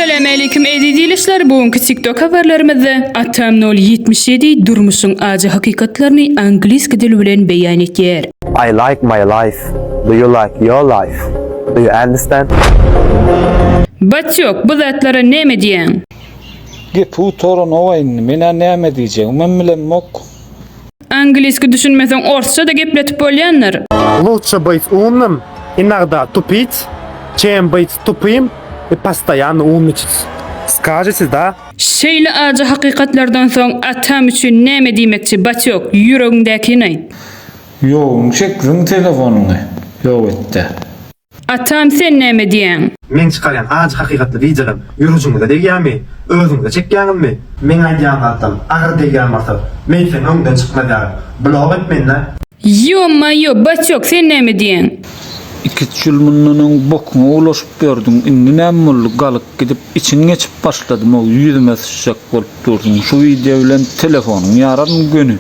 Assalamualaikum edidilişler bugünkü TikTok haberlerimizde Atam 077 durmuşun acı hakikatlerini Anglisce dil bilen beyan etýär. I like my life. Do you like your life? Do you understand? Batyok bu zatlara näme diýen? Gepu toran owayn mena näme diýjek? Men bilen mok. Anglisce düşünmesen orsça da gepletip bolýanlar. Лучше быть умным, иногда тупить, чем быть тупым и постоянно умничать. Скажете, да? Şeýle acı hakikatlerden soň atam üçin näme diýmekçi Batyok ýüregiňdäkini aýt. Ýok, çekdiň telefonuny. Ýok etdi. Atam sen näme diýen? Men çıkaryan acı hakikatli videolarım yürücüňde degýärmi, özüňde çekýänmi? Men aýdýan atam, agyr degýän bolsa, men sen öňden çykmadýar. Blog etmenle. Ýo Batyok sen näme diýen? İki çülmününün bokuna ulaşıp gördüm. Indi näme boldy? Galyp gidip içiň geçip başladym. O ýüzüme sıçak bolup durdum. Şu video bilen telefonum ýaran günü.